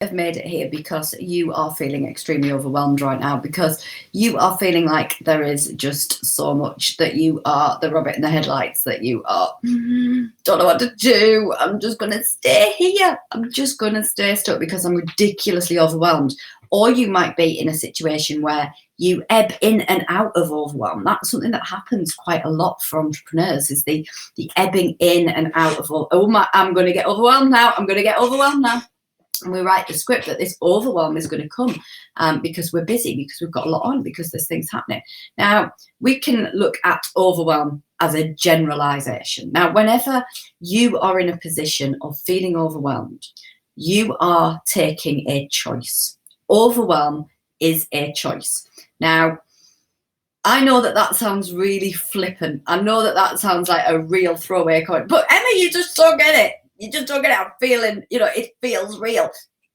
have made it here because you are feeling extremely overwhelmed right now, because you are feeling like there is just so much, that you are the rabbit in the headlights, that you are don't know what to do. I'm just going to stay here. I'm just going to stay stuck because I'm ridiculously overwhelmed. Or you might be in a situation where you ebb in and out of overwhelm. That's something that happens quite a lot for entrepreneurs, is the ebbing in and out of, I'm going to get overwhelmed now. I'm going to get overwhelmed now. And we write the script that this overwhelm is going to come because we're busy, because we've got a lot on, because there's things happening. Now, we can look at overwhelm as a generalization. Now, whenever you are in a position of feeling overwhelmed, you are taking a choice. Overwhelm is a choice. Now, I know that sounds really flippant. I know that sounds like a real throwaway comment, but Emma, you just don't get it. You just don't get it. I'm feeling, it feels real.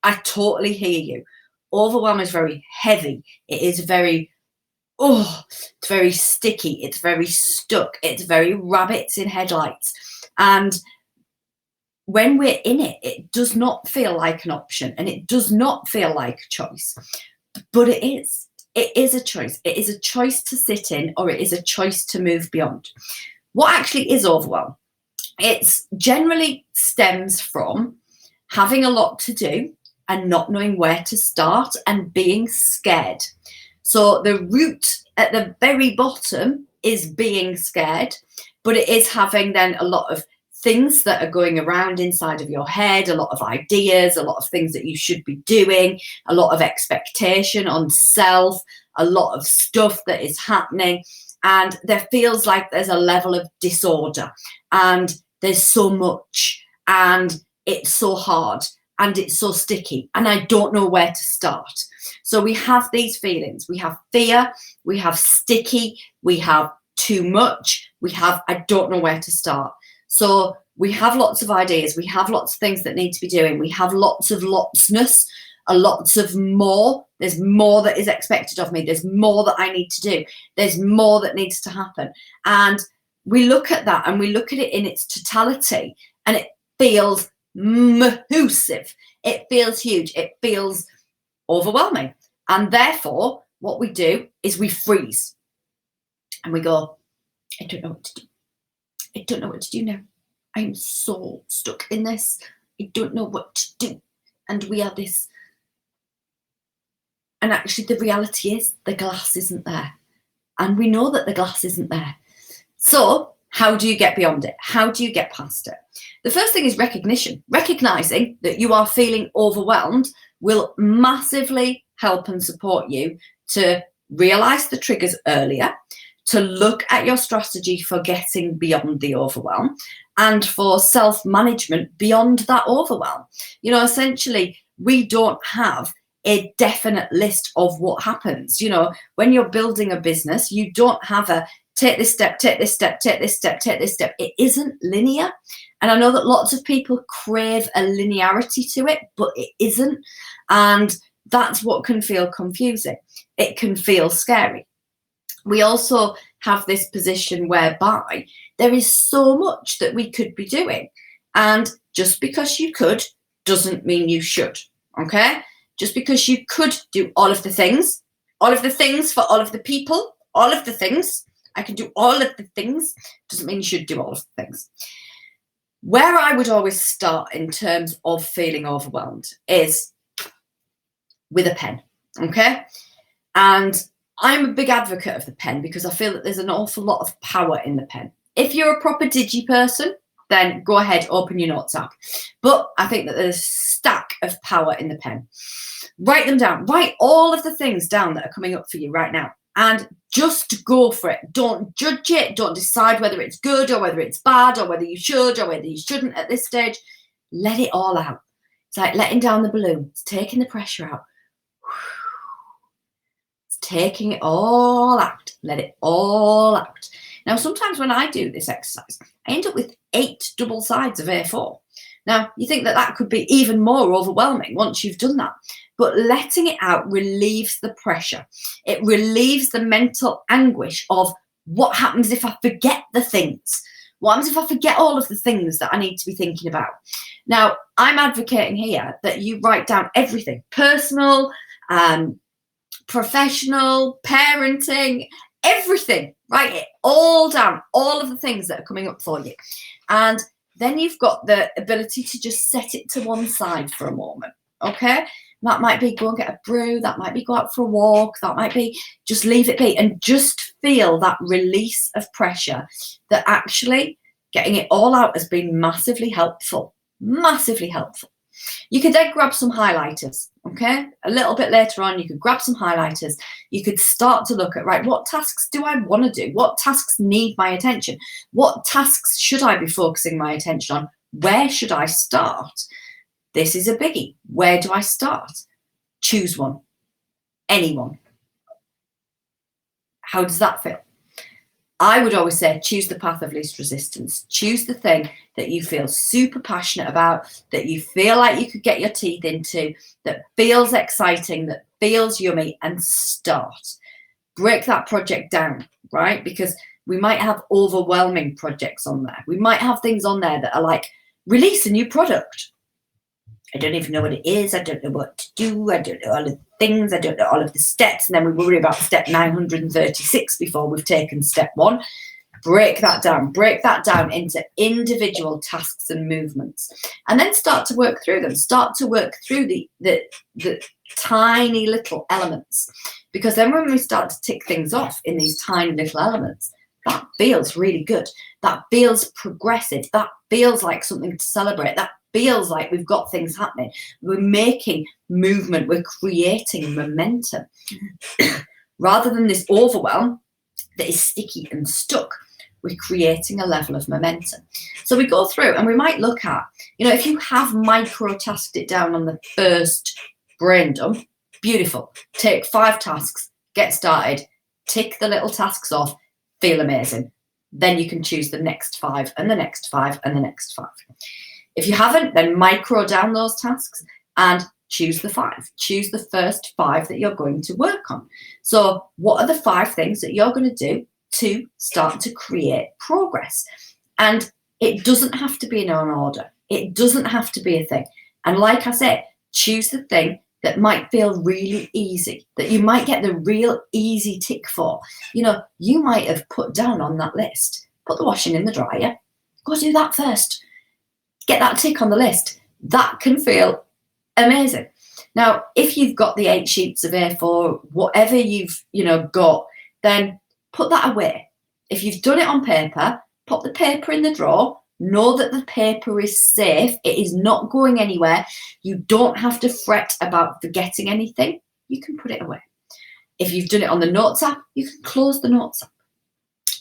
I totally hear you. Overwhelm is very heavy. It is very, it's very sticky. It's very stuck. It's very rabbits in headlights. And when we're in it, it does not feel like an option, and it does not feel like a choice. But it is. It is a choice. It is a choice to sit in, or it is a choice to move beyond. What actually is overwhelm? It generally stems from having a lot to do and not knowing where to start and being scared. So the root at the very bottom is being scared, but it is having then a lot of things that are going around inside of your head, a lot of ideas, a lot of things that you should be doing, a lot of expectation on self, a lot of stuff that is happening. And there feels like there's a level of disorder, and there's so much, and it's so hard, and it's so sticky, and I don't know where to start. So we have these feelings. We have fear, we have sticky, we have too much, we have I don't know where to start. So we have lots of ideas, we have lots of things that need to be doing, we have lots of lotsness, lots of more. There's more that is expected of me. There's more that I need to do. There's more that needs to happen. And we look at that, and we look at it in its totality, and it feels massive. It feels huge. It feels overwhelming. And therefore, what we do is we freeze, and we go, I don't know what to do. I don't know what to do now. I'm so stuck in this. I don't know what to do. And we are this. And actually, the reality is the glass isn't there. And we know that the glass isn't there. So how do you get beyond it? How do you get past it? The first thing is recognition. Recognizing that you are feeling overwhelmed will massively help and support you to realize the triggers earlier, to look at your strategy for getting beyond the overwhelm, and for self-management beyond that overwhelm. Essentially, we don't have a definite list of what happens. When you're building a business, you don't have a take this step, take this step, take this step, take this step. It isn't linear. And I know that lots of people crave a linearity to it, but it isn't. And that's what can feel confusing. It can feel scary. We also have this position whereby there is so much that we could be doing. And just because you could doesn't mean you should, okay? Just because you could do all of the things for all of the people, all of the things, I can do all of the things, doesn't mean you should do all of the things. Where I would always start in terms of feeling overwhelmed is with a pen, okay? And I'm a big advocate of the pen because I feel that there's an awful lot of power in the pen. If you're a proper digi person, then go ahead, open your notes app. But I think that there's a stack of power in the pen. Write them down. Write all of the things down that are coming up for you right now. And just go for it. Don't judge it. Don't decide whether it's good or whether it's bad or whether you should or whether you shouldn't at this stage. Let it all out. It's like letting down the balloon. It's taking the pressure out. It's taking it all out. Let it all out. Now, sometimes when I do this exercise, I end up with 8 double sides of A4. Now, you think that that could be even more overwhelming once you've done that. But letting it out relieves the pressure. It relieves the mental anguish of what happens if I forget the things? What happens if I forget all of the things that I need to be thinking about? Now, I'm advocating here that you write down everything, personal, professional, parenting, everything. Write it all down, all of the things that are coming up for you. And then you've got the ability to just set it to one side for a moment, okay? That might be go and get a brew, that might be go out for a walk, that might be just leave it be and just feel that release of pressure, that actually getting it all out has been massively helpful, massively helpful. You could then grab some highlighters, okay? A little bit later on, you could grab some highlighters. You could start to look at, right, what tasks do I want to do? What tasks need my attention? What tasks should I be focusing my attention on? Where should I start? This is a biggie. Where do I start? Choose one. Anyone. How does that feel? I would always say choose the path of least resistance. Choose the thing that you feel super passionate about, that you feel like you could get your teeth into, that feels exciting, that feels yummy, and start. Break that project down, right? Because we might have overwhelming projects on there. We might have things on there that are like, release a new product. I don't even know what it is. I don't know what to do. I don't know all of the things. I don't know all of the steps. And then we worry about step 936 before we've taken step 1. Break that down. Break that down into individual tasks and movements. And then start to work through them. Start to work through the tiny little elements. Because then when we start to tick things off in these tiny little elements, that feels really good. That feels progressive. That feels like something to celebrate. That feels like we've got things happening. We're making movement. We're creating momentum. Rather than this overwhelm that is sticky and stuck, we're creating a level of momentum. So we go through and we might look at, if you have micro-tasked it down on the first brain dump, beautiful. Take 5 tasks, get started, tick the little tasks off, feel amazing. Then you can choose the next 5 and the next 5 and the next 5. If you haven't, then micro down those tasks and choose the 5. Choose the first 5 that you're going to work on. So what are the 5 things that you're going to do to start to create progress? And it doesn't have to be in an order. It doesn't have to be a thing. And like I said, choose the thing that might feel really easy, that you might get the real easy tick for. You might have put down on that list, put the washing in the dryer, go do that first. Get that tick on the list. That can feel amazing. Now, if you've got the 8 sheets of A4, whatever you've got, then put that away. If you've done it on paper, put the paper in the drawer. Know that the paper is safe. It is not going anywhere. You don't have to fret about forgetting anything. You can put it away. If you've done it on the notes app, you can close the notes app.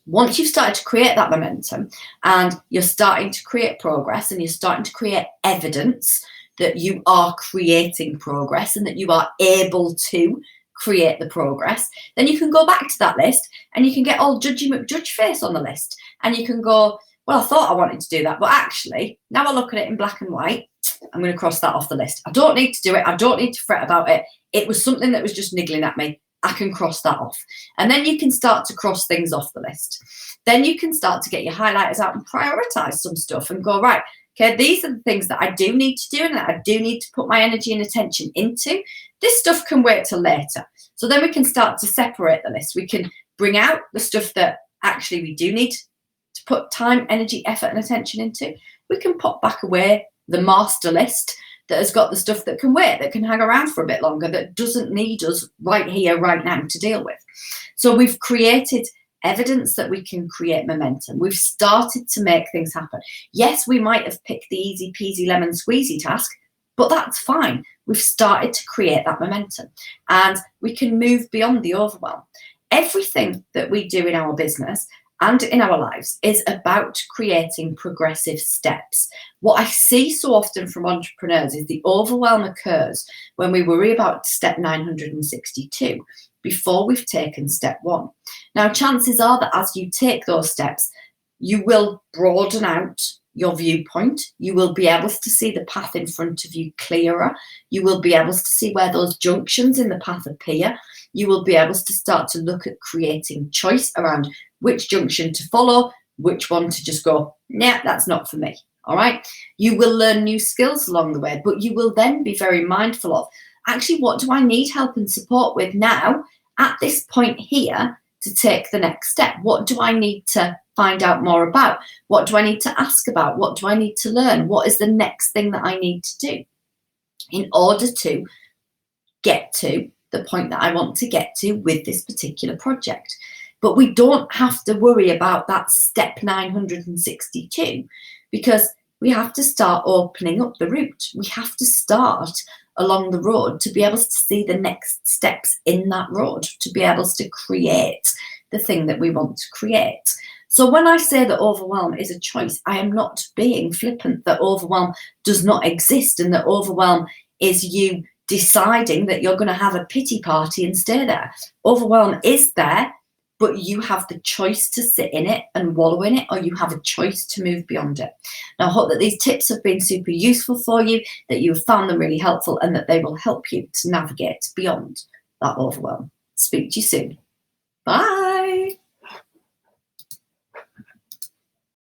Once you've started to create that momentum and you're starting to create progress and you're starting to create evidence that you are creating progress and that you are able to create the progress, then you can go back to that list and you can get all judgy McJudge face on the list. And you can go, well, I thought I wanted to do that, but actually, now I look at it in black and white, I'm going to cross that off the list. I don't need to do it. I don't need to fret about it. It was something that was just niggling at me. I can cross that off. And then you can start to cross things off the list. Then you can start to get your highlighters out and prioritize some stuff and go, right, okay, these are the things that I do need to do and that I do need to put my energy and attention into. This stuff can wait till later. So then we can start to separate the list. We can bring out the stuff that actually we do need to put time, energy, effort, and attention into. We can pop back away the master list that has got the stuff that can wait, that can hang around for a bit longer, that doesn't need us right here, right now to deal with. So we've created evidence that we can create momentum. We've started to make things happen. Yes, we might have picked the easy peasy lemon squeezy task, but that's fine. We've started to create that momentum and we can move beyond the overwhelm. Everything that we do in our business and in our lives is about creating progressive steps. What I see so often from entrepreneurs is the overwhelm occurs when we worry about step 962 before we've taken step 1. Now, chances are that as you take those steps, you will broaden out your viewpoint. You will be able to see the path in front of you clearer. You will be able to see where those junctions in the path appear. You will be able to start to look at creating choice around which junction to follow, which one to just go, nah, that's not for me. All right. You will learn new skills along the way, but you will then be very mindful of, actually, what do I need help and support with now at this point here to take the next step? What do I need to find out more about? What do I need to ask about? What do I need to learn? What is the next thing that I need to do in order to get to the point that I want to get to with this particular project? But we don't have to worry about that step 962, because we have to start opening up the route. We have to start along the road to be able to see the next steps in that road, to be able to create the thing that we want to create. So when I say that overwhelm is a choice, I am not being flippant that overwhelm does not exist and that overwhelm is you deciding that you're going to have a pity party and stay there. Overwhelm is there, but you have the choice to sit in it and wallow in it, or you have a choice to move beyond it. Now, I hope that these tips have been super useful for you, that you have found them really helpful, and that they will help you to navigate beyond that overwhelm. Speak to you soon. Bye.